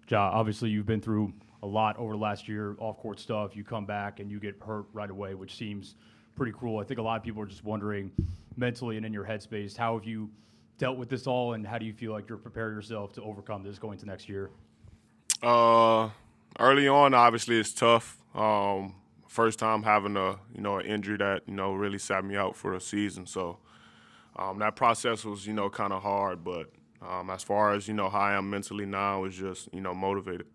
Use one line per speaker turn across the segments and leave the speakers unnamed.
Ja, obviously you've been through a lot over the last year, off-court stuff. You come back and you get hurt right away, which seems pretty cruel. I think a lot of people are just wondering, mentally and in your headspace, how have you dealt with this all, and how do you feel like you're preparing yourself to overcome this going to next year?
Uh, Early on, obviously, it's tough. First time having an injury that really sat me out for a season. So that process was kind of hard. But as far as how I am mentally now, is just motivated.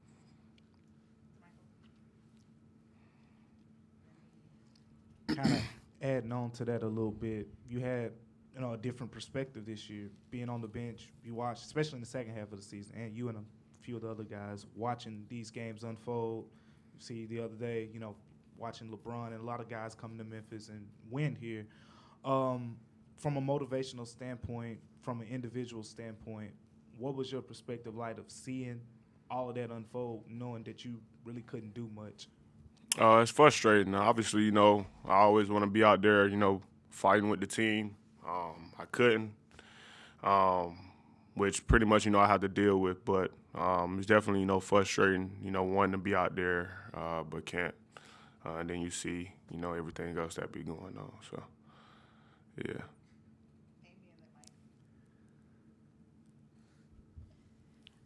Kind of adding on to that a little bit, you had a different perspective this year. Being on the bench, you watched, especially in the second half of the season, and you and a few of the other guys watching these games unfold. You see the other day, watching LeBron and a lot of guys coming to Memphis and win here. From a motivational standpoint, from an individual standpoint, what was your perspective like of seeing all of that unfold, knowing that you really couldn't do much?
It's frustrating. Obviously, I always want to be out there, fighting with the team. I couldn't, which pretty much, I had to deal with. But it's definitely, frustrating, wanting to be out there, but can't. And then you see, everything else that be going on. So, yeah.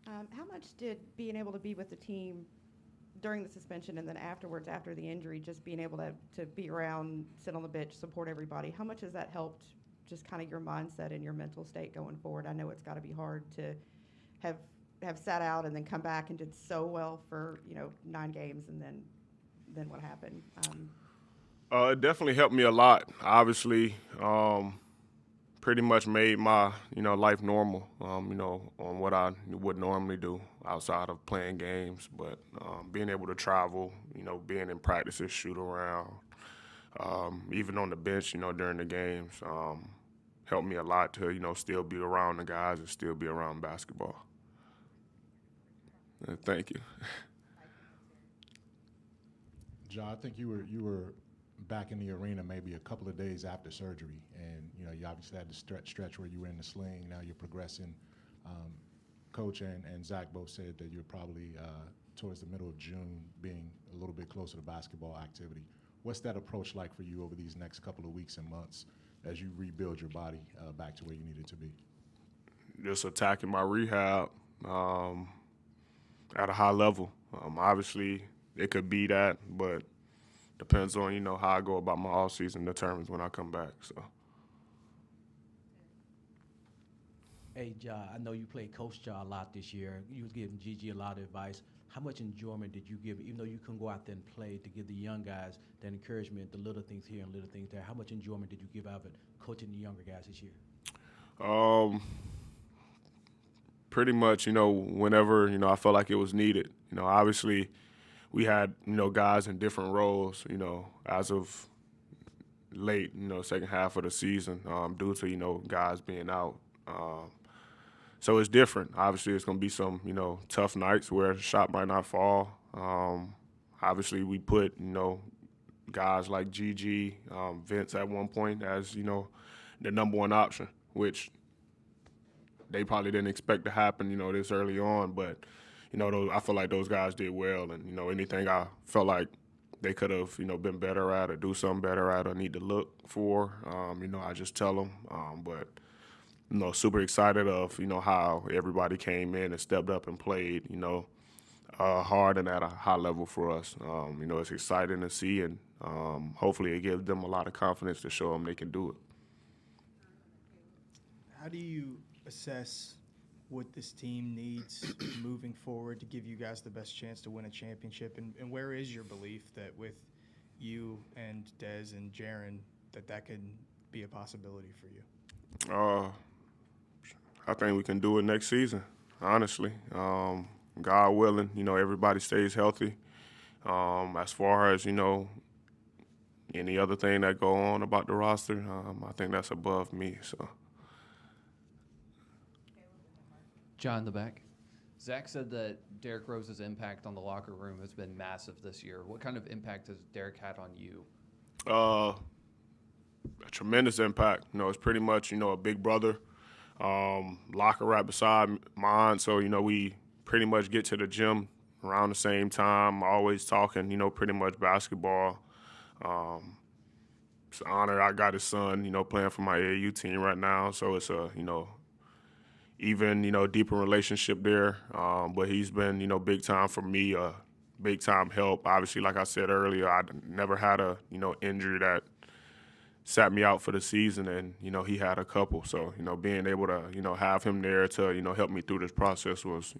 How much did being able to be with the team during the suspension and then afterwards, after the injury, just being able to be around, sit on the bench, support everybody, how much has that helped just kind of your mindset and your mental state going forward? I know it's got to be hard to have sat out and then come back and did so well for 9 games and then what happened?
It definitely helped me a lot. Obviously, pretty much made my life normal. On what I would normally do outside of playing games, but being able to travel, being in practices, shoot around, even on the bench, during the games, helped me a lot to still be around the guys and still be around basketball. Thank you.
John, I think you were back in the arena maybe a couple of days after surgery, and you obviously had the stretch where you were in the sling. Now you're progressing. Coach and Zach both said that you're probably towards the middle of June being a little bit closer to basketball activity. What's that approach like for you over these next couple of weeks and months as you rebuild your body back to where you need it to be?
Just attacking my rehab at a high level. Obviously, it could be that, but depends on how I go about my off season determines when I come back. So.
Hey, Ja, I know you played Coach Ja a lot this year. You was giving Gigi a lot of advice. How much enjoyment did you give, even though you couldn't go out there and play, to give the young guys that encouragement, the little things here and little things there? How much enjoyment did you give out of it, coaching the younger guys this year?
Pretty much, whenever, I felt like it was needed. Obviously we had, guys in different roles, as of late, second half of the season, due to, guys being out. So it's different. Obviously, it's going to be some, tough nights where a shot might not fall. Obviously, we put, guys like GG, Vince at one point as, the number one option, which they probably didn't expect to happen, this early on. But, I feel like those guys did well. And, anything I felt like they could have, been better at or do something better at or need to look for, I just tell them. But super excited of, how everybody came in and stepped up and played, hard and at a high level for us. It's exciting to see, and hopefully it gives them a lot of confidence to show them they can do it.
How do you assess what this team needs moving forward to give you guys the best chance to win a championship? And where is your belief that with you and Dez and Jaren that could be a possibility for you?
I think we can do it next season, honestly. God willing, everybody stays healthy. As far as, any other thing that go on about the roster, I think that's above me. So.
John in the back. Zach said that Derrick Rose's impact on the locker room has been massive this year. What kind of impact has Derrick had on you?
A tremendous impact. It's pretty much, a big brother. Locker right beside mine, so we pretty much get to the gym around the same time, always talking, pretty much basketball. It's an honor. I got his son, playing for my AAU team right now, so it's a, even, deeper relationship there. But he's been, big time for me, big time help. Obviously, like I said earlier, I never had a, injury that sat me out for the season, and, he had a couple. So, being able to, have him there to, help me through this process was,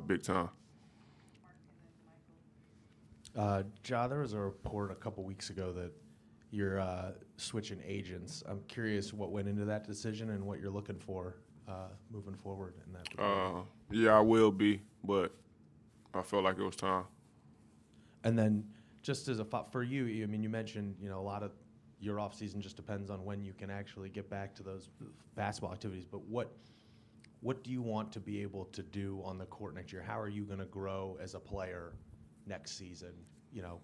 big time.
Ja, there was a report a couple weeks ago that you're switching agents. I'm curious what went into that decision and what you're looking for moving forward in that regard.
Yeah, I will be, but I felt like it was time.
And then just as for you, I mean, you mentioned, a lot of your off season just depends on when you can actually get back to those basketball activities. But what do you want to be able to do on the court next year? How are you going to grow as a player next season,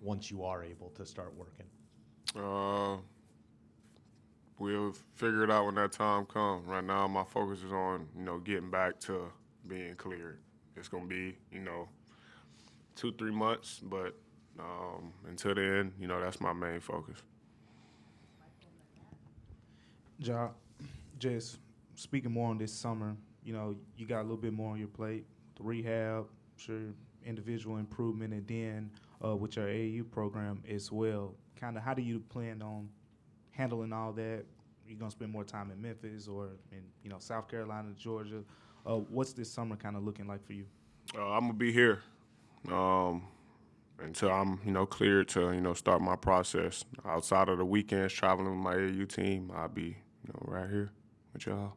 once you are able to start working?
We'll figure it out when that time comes. Right now, my focus is on, getting back to being cleared. It's going to be, 2-3 months, but until then, that's my main focus.
Ja, just speaking more on this summer, you got a little bit more on your plate, the rehab, sure, individual improvement, and then with your AAU program as well. Kind of how do you plan on handling all that? Are you going to spend more time in Memphis or in, South Carolina, Georgia? What's this summer kind of looking like for you?
I'm going to be here until I'm, cleared to, start my process. Outside of the weekends traveling with my AAU team, I'll be, right here with y'all.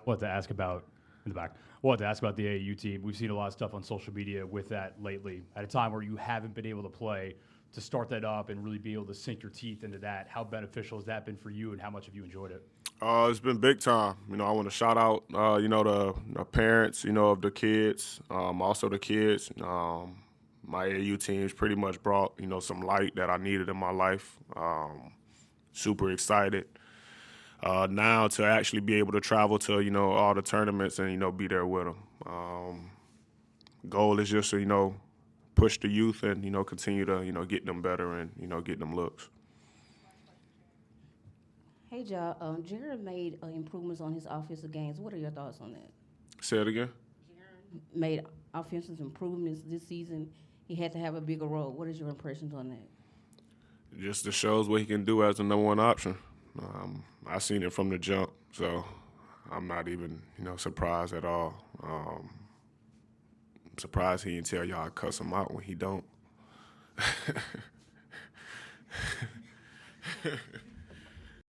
What to ask about in the back? What to ask about the AAU team? We've seen a lot of stuff on social media with that lately. At a time where you haven't been able to play, to start that up and really be able to sink your teeth into that, how beneficial has that been for you, and how much have you enjoyed it?
It's been big time. I want to shout out, the parents, of the kids, also the kids. My AAU team's pretty much brought, some light that I needed in my life. Super excited now to actually be able to travel to, all the tournaments and, be there with them. Goal is just to, push the youth and, continue to, get them better and, get them looks.
Hey, Ja, Jared made improvements on his offensive games. What are your thoughts on that?
Say it again?
Jared made offensive improvements this season. He had to have a bigger role. What is your impressions on that?
Just to shows what he can do as the number one option. I seen it from the jump, so I'm not even, surprised at all. I'm surprised he didn't tell y'all to cuss him out when he don't.